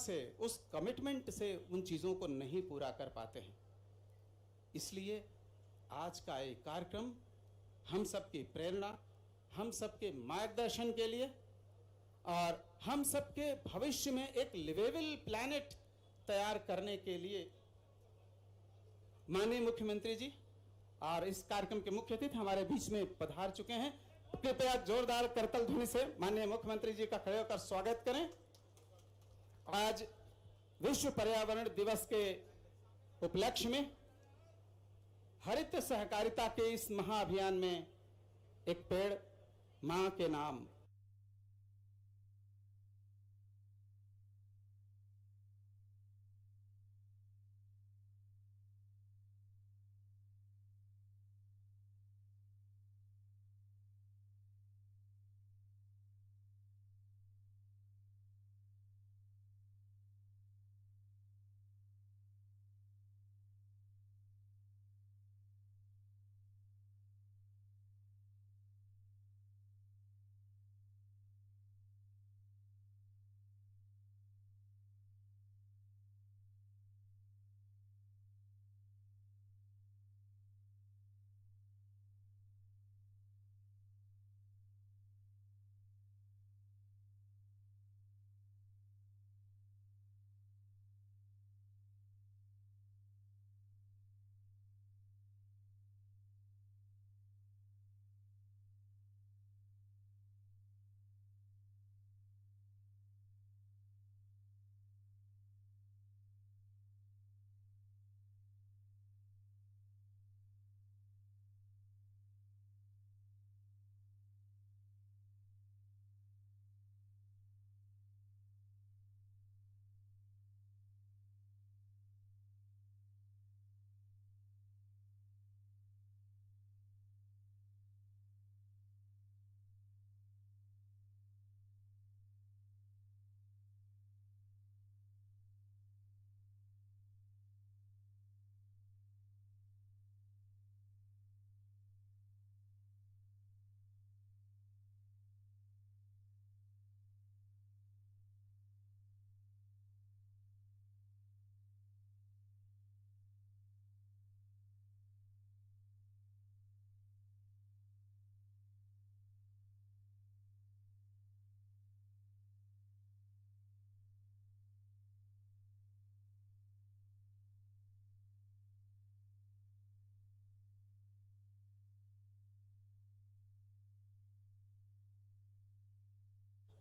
से, उस कमिटमेंट से उन चीज़ों को नहीं पूरा कर पाते हैं। इसलिए आज का ये कार्यक्रम हम सबकी प्रेरणा, हम सबके मार्गदर्शन के लिए और हम सबके भविष्य में एक लिवेबल प्लैनेट तैयार करने के लिए माननीय मुख्यमंत्री जी और इस कार्यक्रम के मुख्य अतिथि हमारे बीच में पधार चुके हैं। कृपया जोरदार करतल ध्वनि से माननीय मुख्यमंत्री जी का खड़े होकर स्वागत करें। आज विश्व पर्यावरण दिवस के उपलक्ष्य में हरित सहकारिता के इस महाअभियान में एक पेड़ मां के नाम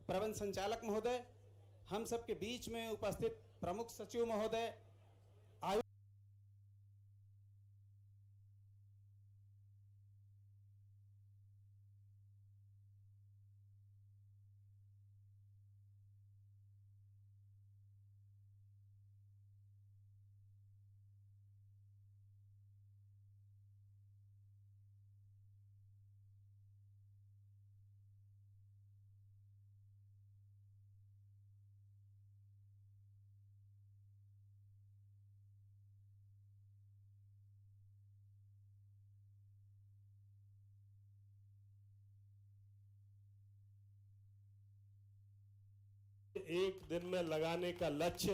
प्रबंध संचालक महोदय, हम सबके बीच में उपस्थित प्रमुख सचिव महोदय, एक दिन में लगाने का लक्ष्य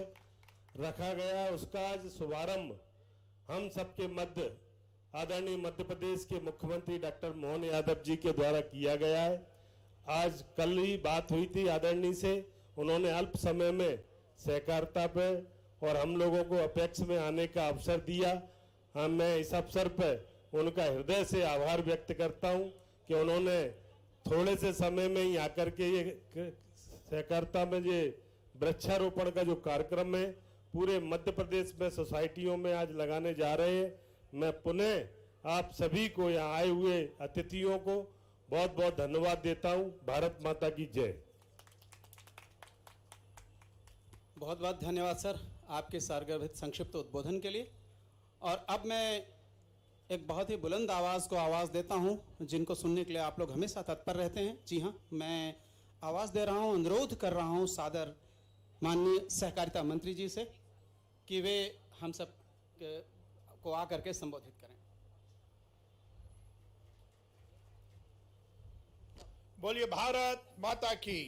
रखा गया, उसका आज शुभारंभ हम सबके मध्य आदरणीय मध्य प्रदेश के मुख्यमंत्री डॉक्टर मोहन यादव जी के द्वारा किया गया है। आज कल ही बात हुई थी आदरणीय से, उन्होंने अल्प समय में सहकारिता पे और हम लोगों को अपेक्स में आने का अवसर दिया। मैं इस अवसर पर उनका हृदय से आभार व्यक्त करता हूं कि उन्होंने थोड़े से समय में ही आकर के ये सहकारिता में ये वृक्षारोपण का जो कार्यक्रम है पूरे मध्य प्रदेश में सोसाइटियों में आज लगाने जा रहे हैं। मैं पुनः आप सभी को यहाँ आए हुए अतिथियों को बहुत बहुत धन्यवाद देता हूँ। भारत माता की जय। बहुत बहुत धन्यवाद सर आपके सारगर्भित संक्षिप्त उद्बोधन के लिए। और अब मैं एक बहुत ही बुलंद आवाज़ को आवाज़ देता हूं, जिनको सुनने के लिए आप लोग हमेशा तत्पर रहते हैं। जी हाँ, मैं आवाज़ दे रहा हूं, अनुरोध कर रहा हूं सादर माननीय सहकारिता मंत्री जी से कि वे हम सब को आकर के संबोधित करें। बोलिए भारत माता की,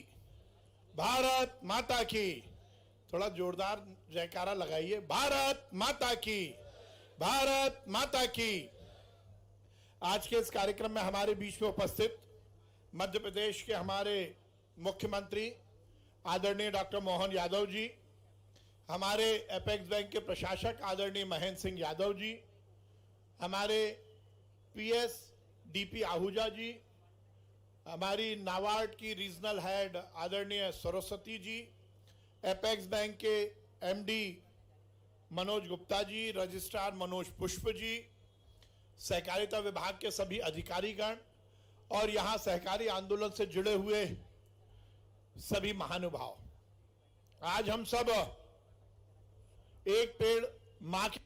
भारत माता की। थोड़ा जोरदार जयकारा लगाइए। भारत माता की, भारत माता की। आज के इस कार्यक्रम में हमारे बीच में उपस्थित मध्य प्रदेश के हमारे मुख्यमंत्री आदरणीय डॉक्टर मोहन यादव जी, हमारे एपेक्स बैंक के प्रशासक आदरणीय महेंद्र सिंह यादव जी, हमारे पीएस डीपी आहूजा जी, हमारी नाबार्ड की रीजनल हेड आदरणीय सरस्वती जी, एपेक्स बैंक के एमडी मनोज गुप्ता जी, रजिस्ट्रार मनोज पुष्प जी, सहकारिता विभाग के सभी अधिकारीगण और यहां सहकारी आंदोलन से जुड़े हुए सभी महानुभाव, आज हम सब एक पेड़ मां के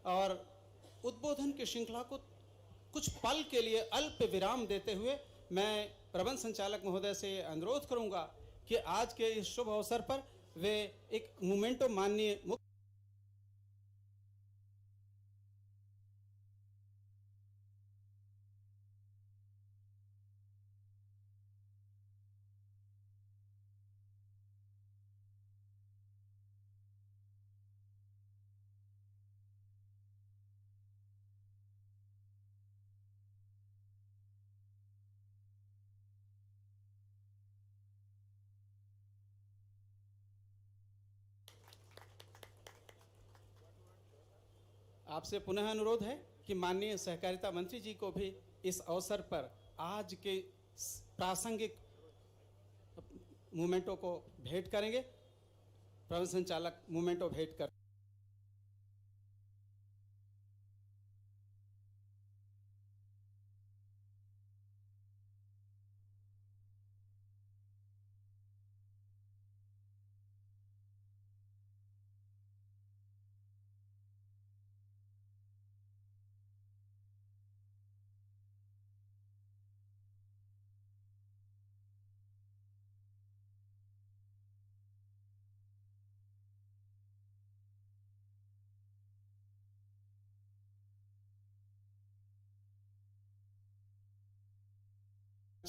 और उद्बोधन की श्रृंखला को कुछ पल के लिए अल्प विराम देते हुए मैं प्रबंध संचालक महोदय से अनुरोध करूंगा कि आज के इस शुभ अवसर पर वे एक मोमेंटो माननीय आपसे पुनः अनुरोध है कि माननीय सहकारिता मंत्री जी को भी इस अवसर पर आज के प्रासंगिक मोमेंटों को भेंट करेंगे। प्रबंध संचालक मोमेंटो भेंट कर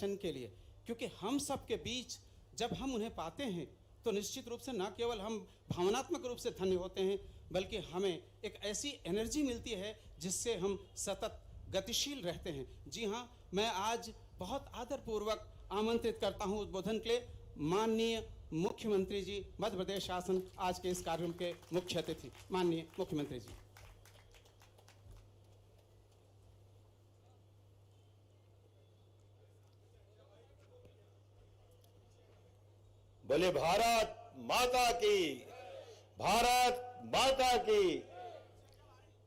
वचन के लिए, क्योंकि हम सब के बीच जब हम उन्हें पाते हैं तो निश्चित रूप से न केवल हम भावनात्मक रूप से धन्य होते हैं, बल्कि हमें एक ऐसी एनर्जी मिलती है जिससे हम सतत गतिशील रहते हैं। जी हाँ, मैं आज बहुत आदरपूर्वक आमंत्रित करता हूँ उद्बोधन के लिए माननीय मुख्यमंत्री जी, मध्य प्रदेश शासन, आज के इस कार्यक्रम के मुख्य अतिथि माननीय मुख्यमंत्री जी। बोले भारत माता की, भारत माता की।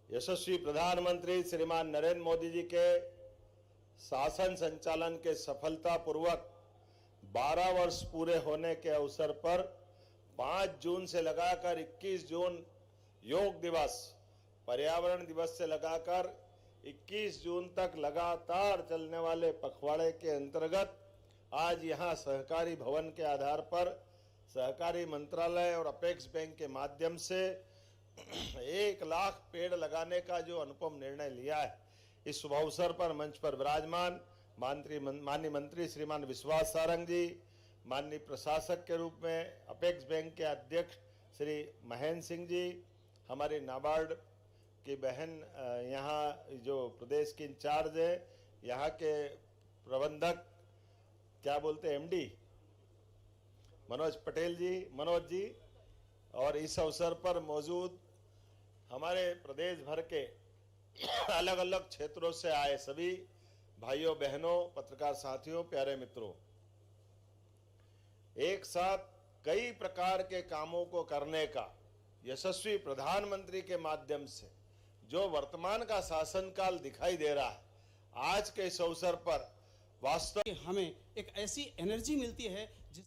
यशस्वी प्रधानमंत्री श्रीमान नरेंद्र मोदी जी के शासन संचालन के सफलतापूर्वक 12 वर्ष पूरे होने के अवसर पर 5 जून से लगाकर 21 जून योग दिवस, पर्यावरण दिवस से लगाकर 21 जून तक लगातार चलने वाले पखवाड़े के अंतर्गत आज यहां सहकारी भवन के आधार पर सहकारी मंत्रालय और अपेक्स बैंक के माध्यम से 1 लाख पेड़ लगाने का जो अनुपम निर्णय लिया है, इस शुभ अवसर पर मंच पर विराजमान माननीय मंत्री श्रीमान विश्वास सारंग जी, माननीय प्रशासक के रूप में अपेक्स बैंक के अध्यक्ष श्री महेंद्र सिंह जी, हमारी नाबार्ड की बहन यहाँ जो प्रदेश की इंचार्ज है, यहाँ के प्रबंधक क्या बोलते हैं एमडी मनोज पटेल जी, मनोज जी, और इस अवसर पर मौजूद हमारे प्रदेश भर के अलग अलग क्षेत्रों से आए सभी भाइयों बहनों, पत्रकार साथियों, प्यारे मित्रों, एक साथ कई प्रकार के कामों को करने का यशस्वी प्रधानमंत्री के माध्यम से जो वर्तमान का शासनकाल दिखाई दे रहा है, आज के इस अवसर पर वास्तव हमें एक ऐसी एनर्जी मिलती है जिस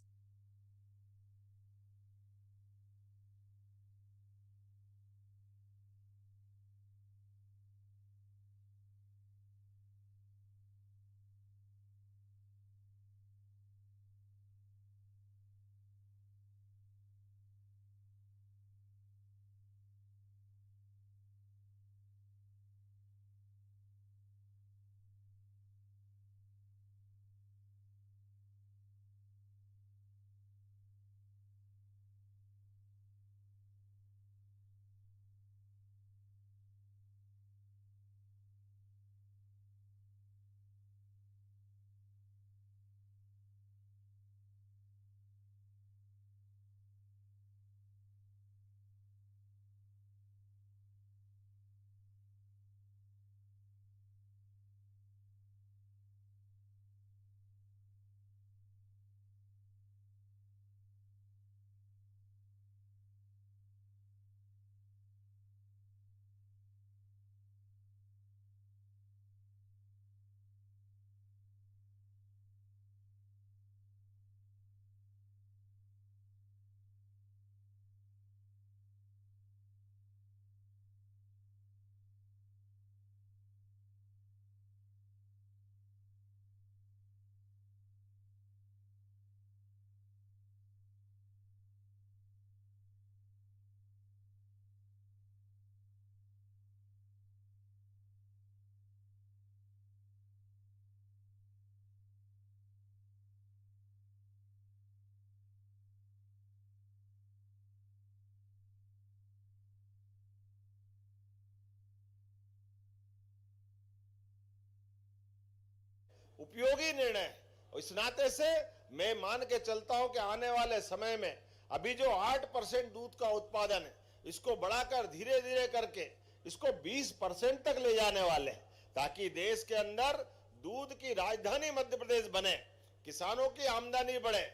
उपयोगी निर्णय, और इस नाते से मैं मान के चलता हूं कि आने वाले समय में अभी जो 8% दूध का उत्पादन है, इसको बढ़ाकर धीरे धीरे करके इसको 20% तक ले जाने वाले हैं, ताकि देश के अंदर दूध की राजधानी मध्य प्रदेश बने, किसानों की आमदनी बढ़े।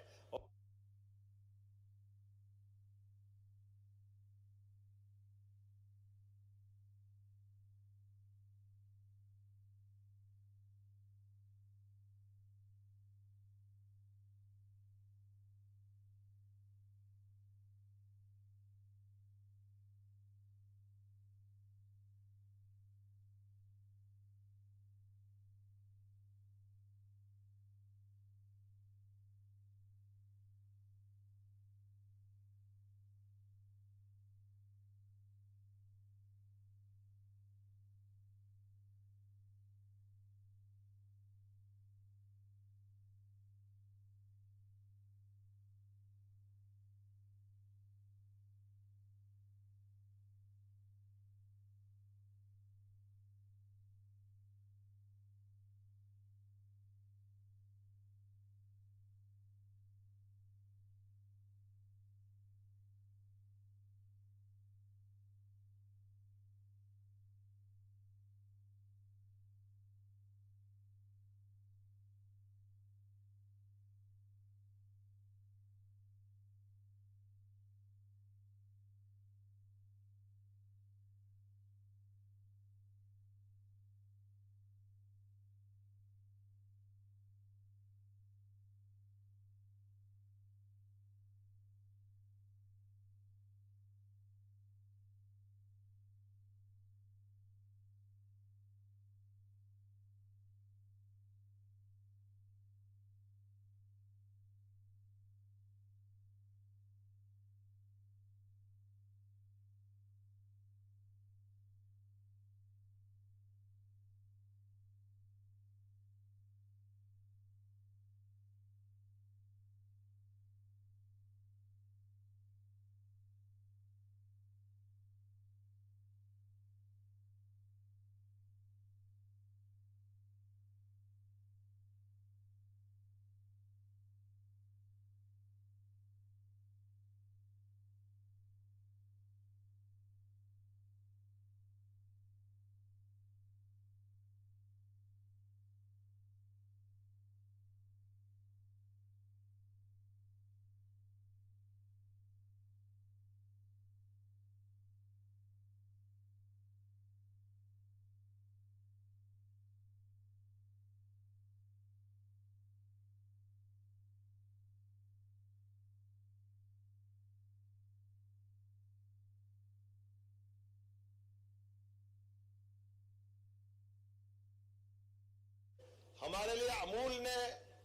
हमारे लिए अमूल ने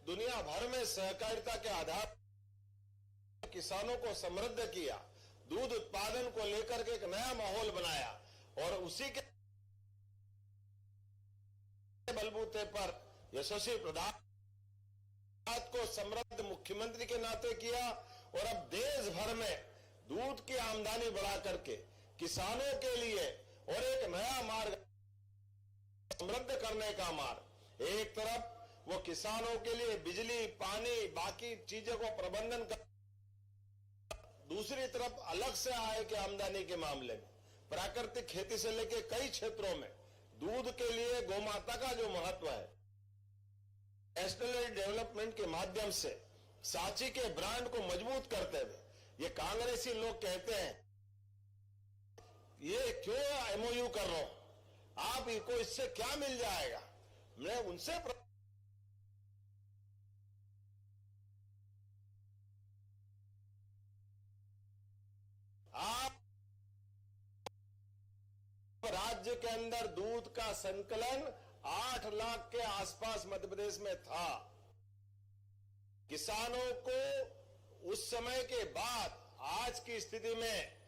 दुनिया भर में सहकारिता के आधार पर किसानों को समृद्ध किया, दूध उत्पादन को लेकर के एक नया माहौल बनाया और उसी के बलबूते पर यशस्वी प्रधान को समृद्ध मुख्यमंत्री के नाते किया और अब देश भर में दूध की आमदनी बढ़ा करके किसानों के लिए और एक नया मार्ग समृद्ध करने का मार्ग। एक तरफ वो किसानों के लिए बिजली, पानी, बाकी चीजों को प्रबंधन कर, दूसरी तरफ अलग से आय के आमदनी के मामले में प्राकृतिक खेती से लेकर कई क्षेत्रों में दूध के लिए गोमाता का जो महत्व है, नेशनल डेवलपमेंट के माध्यम से सांची के ब्रांड को मजबूत करते हुए ये कांग्रेसी लोग कहते हैं ये क्यों एमओयू कर रहे हो, आप इनको इससे क्या मिल जाएगा। मैं उनसे आप राज्य के अंदर दूध का संकलन 8 लाख के आसपास मध्य प्रदेश में था। किसानों को उस समय के बाद आज की स्थिति में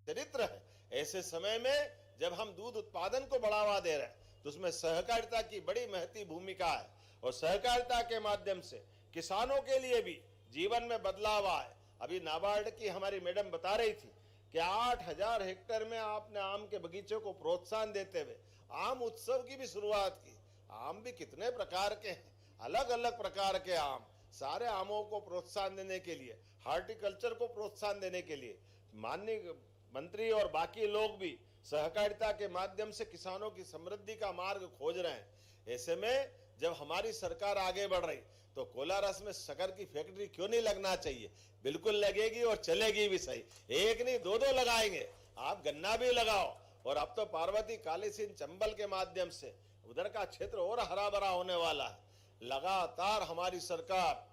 चरित्र है। ऐसे समय में जब हम दूध उत्पादन को बढ़ावा दे रहे हैं तो उसमें सहकारिता की बड़ी महती भूमिका है और सहकारिता के माध्यम से किसानों के लिए भी जीवन में बदलाव आए। अभी नाबार्ड की हमारी मैडम बता रही थी कि 8000 हेक्टेयर में आपने आम के बगीचों को प्रोत्साहन देते हुए आम उत्सव की भी शुरुआत की। आम भी कितने प्रकार के हैं, अलग अलग प्रकार के आम, सारे आमों को प्रोत्साहन देने के लिए, हार्टिकल्चर को प्रोत्साहन देने के लिए माननीय मंत्री और बाकी लोग भी सहकारिता के माध्यम से किसानों की समृद्धि का मार्ग खोज रहे हैं। ऐसे में जब हमारी सरकार आगे बढ़ रही तो कोलारस में शक्कर की फैक्ट्री क्यों नहीं लगना चाहिए, बिल्कुल लगेगी और चलेगी भी सही। एक नहीं दो लगाएंगे, आप गन्ना भी लगाओ। और अब तो पार्वती काली सिंह चंबल के माध्यम से उधर का क्षेत्र और हरा भरा होने वाला है। लगातार हमारी सरकार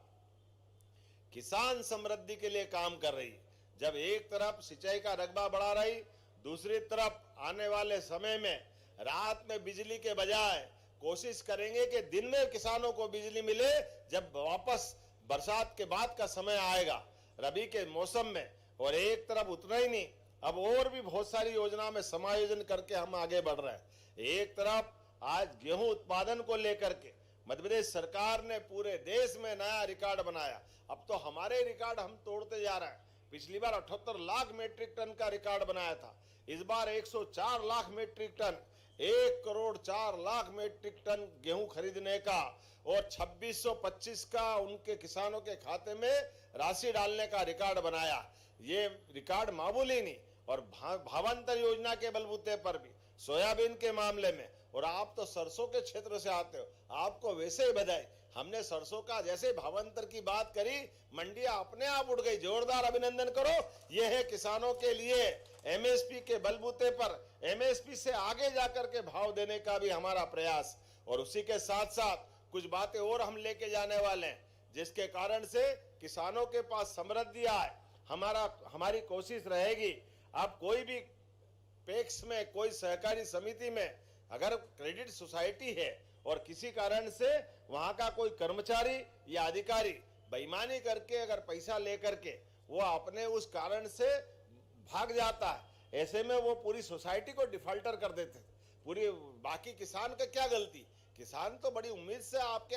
किसान समृद्धि के लिए काम कर रही है। जब एक तरफ सिंचाई का रकबा बढ़ा रही, दूसरी तरफ आने वाले समय में रात में बिजली के बजाय कोशिश करेंगे कि दिन में किसानों को बिजली मिले जब वापस बरसात के बाद का समय आएगा रबी के मौसम में। और एक तरफ उतना ही नहीं, अब और भी बहुत सारी योजना में समायोजन करके हम आगे बढ़ रहे हैं। एक तरफ आज गेहूं उत्पादन को लेकर के मध्य प्रदेश सरकार ने पूरे देश में नया रिकॉर्ड बनाया। अब तो हमारे रिकॉर्ड हम तोड़ते जा रहे हैं। पिछली बार 78 लाख मीट्रिक टन का रिकॉर्ड बनाया था, इस बार 104 lakh metric ton, 1 crore 4 lakh metric ton गेहूं खरीदने का और 2625 का उनके किसानों के खाते में राशि डालने का रिकॉर्ड बनाया। ये रिकॉर्ड मामूली नहीं। और भावांतर योजना के बलबूते पर भी सोयाबीन के मामले में, और आप तो सरसों के क्षेत्र से आते हो, आपको वैसे ही बधाई। हमने सरसों का जैसे भावांतर की बात करी, मंडियां अपने आप उठ गई। जोरदार अभिनंदन करो। यह है किसानों के लिए एमएसपी के बलबूते पर एमएसपी से आगे जाकर के भाव देने का भी हमारा प्रयास। और उसी के साथ साथ कुछ बातें और हम लेके जाने वाले हैं जिसके कारण से किसानों के पास समृद्धि आए। हमारी कोशिश रहेगी, अब कोई भी पैक्स में, कोई सहकारी समिति में अगर क्रेडिट सोसाइटी है और किसी कारण से वहां का कोई कर्मचारी या अधिकारी बेईमानी करके अगर पैसा लेकर के वो अपने उस कारण से भाग जाता है, ऐसे में वो पूरी सोसाइटी को डिफॉल्टर कर देते। पूरी बाकी किसान का क्या गलती? किसान तो बड़ी उम्मीद से आपके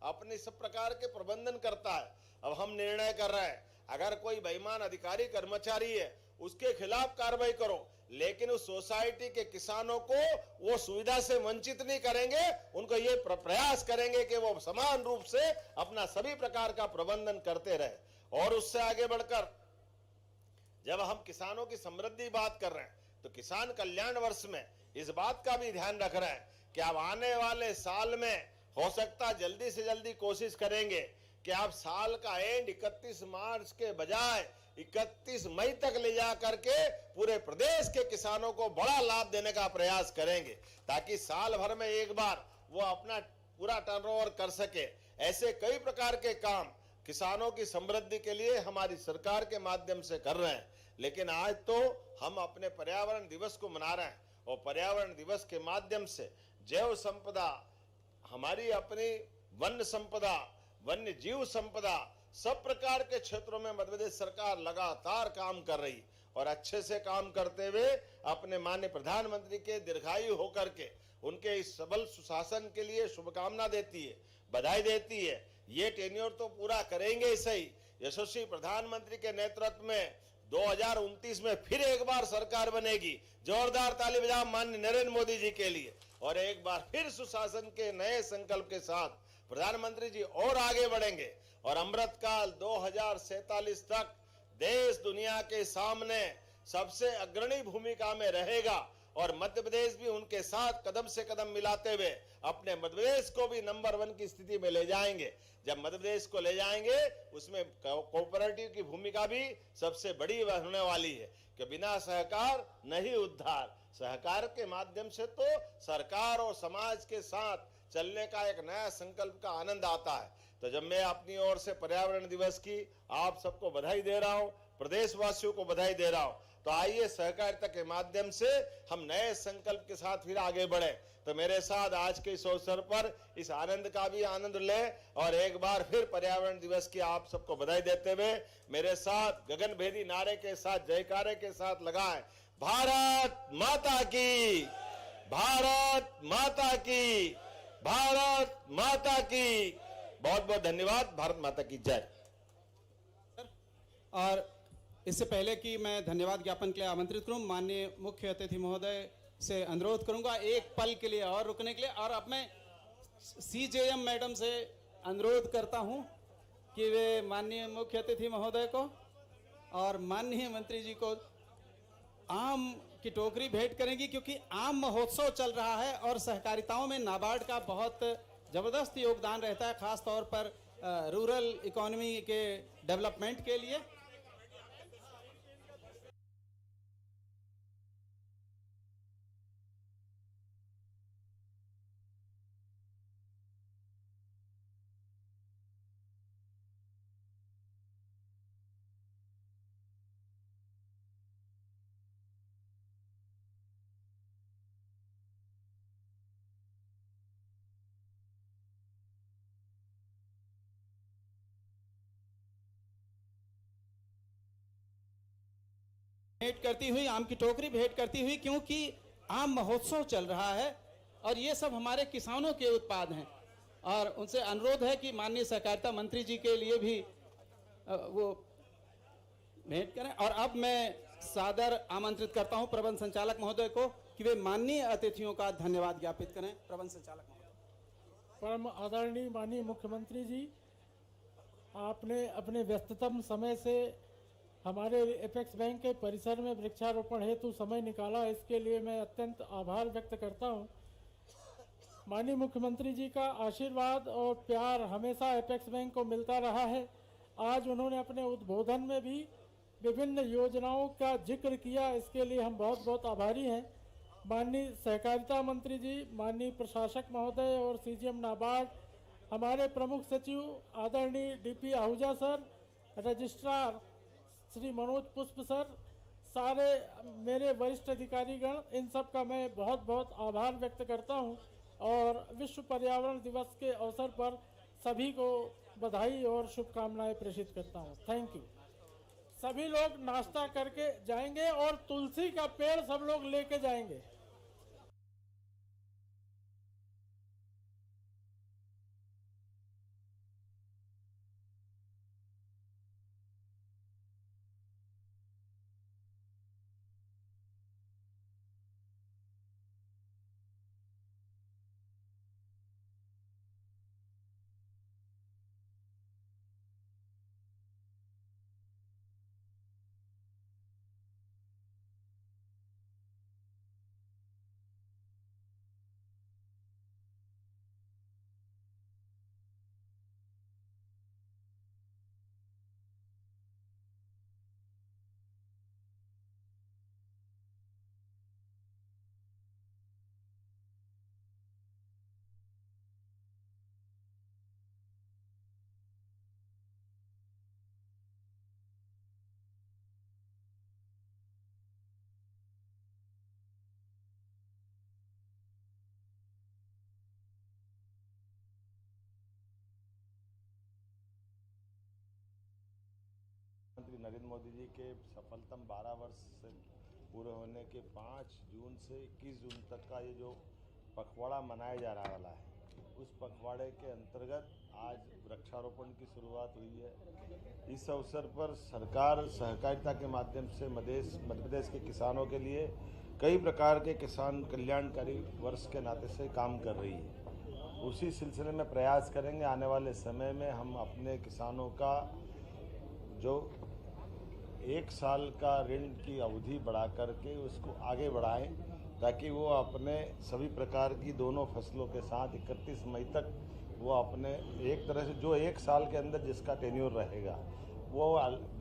अपने सब प्रकार के प्रबंधन करता है। अब हम निर्णय कर रहे हैं, अगर कोई बेईमान अधिकारी कर्मचारी है उसके खिलाफ कार्रवाई करो, लेकिन उस सोसाइटी के किसानों को वो सुविधा से वंचित नहीं करेंगे। उनको ये प्रयास करेंगे कि वो समान रूप से अपना सभी प्रकार का प्रबंधन करते रहे। और उससे आगे बढ़कर जब हम किसानों की समृद्धि बात कर रहे हैं तो किसान कल्याण वर्ष में इस बात का भी ध्यान रख रहे हैं कि अब आने वाले साल में हो सकता जल्दी से जल्दी कोशिश करेंगे कि आप साल का एंड 31 मार्च के बजाय 31 मई तक ले जा करके पूरे प्रदेश के किसानों को बड़ा लाभ देने का प्रयास करेंगे, ताकि साल भर में एक बार वो अपना पूरा टर्नओवर कर सके। ऐसे कई प्रकार के काम किसानों की समृद्धि के लिए हमारी सरकार के माध्यम से कर रहे हैं। लेकिन आज तो हम अपने पर्यावरण दिवस को मना रहे हैं और पर्यावरण दिवस के माध्यम से जैव संपदा, हमारी अपनी वन्य संपदा, वन्य जीव संपदा, सब प्रकार के क्षेत्रों में मध्य प्रदेश सरकार लगातार काम कर रही और अच्छे से काम करते हुए अपने माननीय प्रधानमंत्री के दीर्घायु होकर के उनके इस सबल सुशासन के लिए शुभकामना देती है, बधाई देती है। ये टेन्योर तो पूरा करेंगे ही सही। यशस्वी प्रधानमंत्री के नेतृत्व में 2029 में फिर एक बार सरकार बनेगी। जोरदार ताली बजाओ माननीय नरेंद्र मोदी जी के लिए। और एक बार फिर सुशासन के नए संकल्प के साथ प्रधानमंत्री जी और आगे बढ़ेंगे और अमृतकाल 2047 तक देश दुनिया के सामने सबसे अग्रणी भूमिका में रहेगा और मध्य प्रदेश भी उनके साथ कदम से कदम मिलाते हुए अपने मध्य प्रदेश को भी नंबर 1 की स्थिति में ले जाएंगे। जब मध्य प्रदेश को ले जाएंगे उसमें कोऑपरेटिव की भूमिका भी सबसे बड़ी होने वाली है कि बिना सहकार नहीं उद्धार। सहकार के माध्यम से तो सरकार और समाज के साथ चलने का एक नया संकल्प का आनंद आता है। तो जब मैं अपनी ओर से पर्यावरण दिवस की आप सबको बधाई दे रहा हूं, प्रदेशवासियों को बधाई दे रहा हूं, तो आइए सहकारिता के माध्यम से हम नए संकल्प के साथ फिर आगे बढ़े। तो मेरे साथ आज के इस अवसर पर इस आनंद का भी आनंद लें और एक बार फिर पर्यावरण दिवस की आप सबको बधाई देते हुए मेरे साथ गगनभेदी नारे के साथ, जयकारे के साथ लगाएं, भारत माता की, भारत माता की, भारत माता की। बहुत बहुत धन्यवाद। भारत माता की जय। और इससे पहले कि मैं धन्यवाद ज्ञापन के लिए आमंत्रित करूं, माननीय मुख्य अतिथि महोदय से अनुरोध करूंगा एक पल के लिए और रुकने के लिए। और अब मैं सीजेएम मैडम से अनुरोध करता हूं कि वे माननीय मुख्य अतिथि महोदय को और माननीय मंत्री जी को आम की टोकरी भेंट करेंगी, क्योंकि आम महोत्सव चल रहा है और सहकारिताओं में नाबार्ड का बहुत जबरदस्त योगदान रहता है, खास तौर पर रूरल इकोनॉमी के डेवलपमेंट के लिए। भेंट करती हुई, आम की टोकरी भेंट करती हुई, क्योंकि आम महोत्सव चल रहा है और ये सब हमारे किसानों के उत्पाद हैं। और उनसे अनुरोध है कि माननीय सहकारिता मंत्री जी के लिए भी वो भेंट करें। और अब मैं सादर आमंत्रित करता हूं प्रबंध संचालक महोदय को कि वे माननीय अतिथियों का धन्यवाद ज्ञापित करें। प्रबंध संचालक महोदय। परम आदरणीय माननीय मुख्यमंत्री जी, आपने अपने व्यस्ततम समय से हमारे एपेक्स बैंक के परिसर में वृक्षारोपण हेतु समय निकाला, इसके लिए मैं अत्यंत आभार व्यक्त करता हूं। माननीय मुख्यमंत्री जी का आशीर्वाद और प्यार हमेशा एपेक्स बैंक को मिलता रहा है। आज उन्होंने अपने उद्बोधन में भी विभिन्न योजनाओं का जिक्र किया, इसके लिए हम बहुत बहुत आभारी हैं। माननीय सहकारिता मंत्री जी, माननीय प्रशासक महोदय और सीजीएम नाबार्ड, हमारे प्रमुख सचिव आदरणीय DP Ahuja sir, registrar Shri Manoj पुष्प सर, सारे मेरे वरिष्ठ अधिकारीगण, इन सब का मैं बहुत बहुत आभार व्यक्त करता हूं। और विश्व पर्यावरण दिवस के अवसर पर सभी को बधाई और शुभकामनाएं प्रेषित करता हूं। Thank you. सभी लोग नाश्ता करके जाएंगे और तुलसी का पेड़ सब लोग लेके जाएंगे। प्रधानमंत्री नरेंद्र मोदी जी के सफलतम 12 वर्ष से पूरे होने के 5 जून से 21 जून तक का ये जो पखवाड़ा मनाया जा रहा वाला है, उस पखवाड़े के अंतर्गत आज वृक्षारोपण की शुरुआत हुई है। इस अवसर पर सरकार सहकारिता के माध्यम से मध्य प्रदेश के किसानों के लिए कई प्रकार के किसान कल्याणकारी वर्ष के नाते से काम कर रही है। उसी सिलसिले में प्रयास करेंगे आने वाले समय में हम अपने किसानों का जो 1 साल का ऋण की अवधि बढ़ा करके उसको आगे बढ़ाएं, ताकि वो अपने सभी प्रकार की दोनों फसलों के साथ 31 मई तक वो अपने एक तरह से जो 1 साल के अंदर जिसका टेन्योर रहेगा वो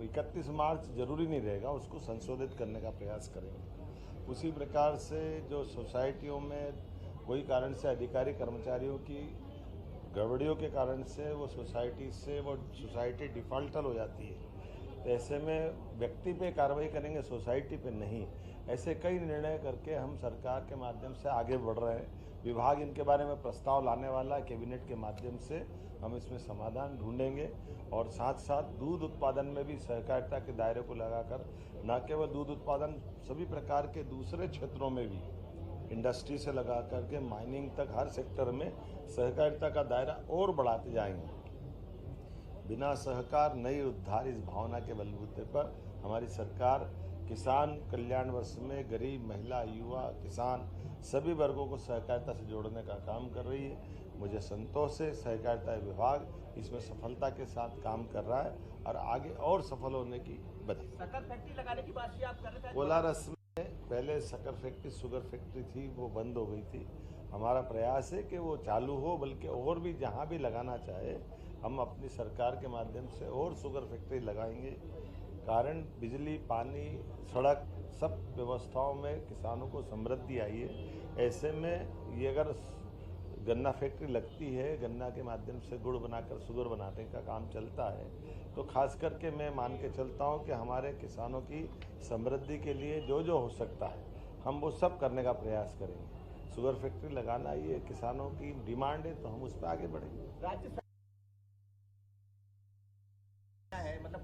31 मार्च जरूरी नहीं रहेगा, उसको संशोधित करने का प्रयास करेंगे। उसी प्रकार से जो सोसाइटियों में कोई कारण से अधिकारी कर्मचारियों की गड़बड़ियों के कारण से वो सोसाइटी डिफॉल्टर हो जाती है, तो ऐसे में व्यक्ति पे कार्रवाई करेंगे, सोसाइटी पे नहीं। ऐसे कई निर्णय करके हम सरकार के माध्यम से आगे बढ़ रहे हैं। विभाग इनके बारे में प्रस्ताव लाने वाला है, कैबिनेट के माध्यम से हम इसमें समाधान ढूंढेंगे। और साथ साथ दूध उत्पादन में भी सहकारिता के दायरे को लगाकर न केवल दूध उत्पादन, सभी प्रकार के दूसरे क्षेत्रों में भी इंडस्ट्री से लगा करके माइनिंग तक हर सेक्टर में सहकारिता का दायरा और बढ़ाते जाएंगे। बिना सहकार नई उद्धार, इस भावना के बलबूते पर हमारी सरकार किसान कल्याण वर्ष में गरीब, महिला, युवा, किसान सभी वर्गों को सहकारिता से जोड़ने का काम कर रही है। मुझे संतोष है सहकारिता विभाग इसमें सफलता के साथ काम कर रहा है और आगे और सफल होने की बधाई। शक्कर फैक्ट्री लगाने की बात आप कर रहे थे। कोलारस में पहले शक्कर फैक्ट्री, शुगर फैक्ट्री थी, वो बंद हो गई थी। हमारा प्रयास है कि वो चालू हो, बल्कि और भी जहाँ भी लगाना चाहे हम अपनी सरकार के माध्यम से और शुगर फैक्ट्री लगाएंगे। कारण बिजली, पानी, सड़क सब व्यवस्थाओं में किसानों को समृद्धि आई है। ऐसे में ये अगर गन्ना फैक्ट्री लगती है, गन्ना के माध्यम से गुड़ बनाकर शुगर बनाने का काम चलता है, तो खास करके मैं मान के चलता हूँ कि हमारे किसानों की समृद्धि के लिए जो जो हो सकता है हम वो सब करने का प्रयास करेंगे। शुगर फैक्ट्री लगाना ये किसानों की डिमांड है, तो हम उस पर आगे बढ़ेंगे। राज्य सरकार है, मतलब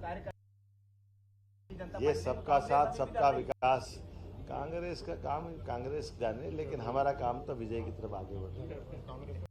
जनता ये सबका साथ सबका विकास कांग्रेस का काम कांग्रेस जाने, लेकिन हमारा काम तो विजय की तरफ आगे बढ़ना है।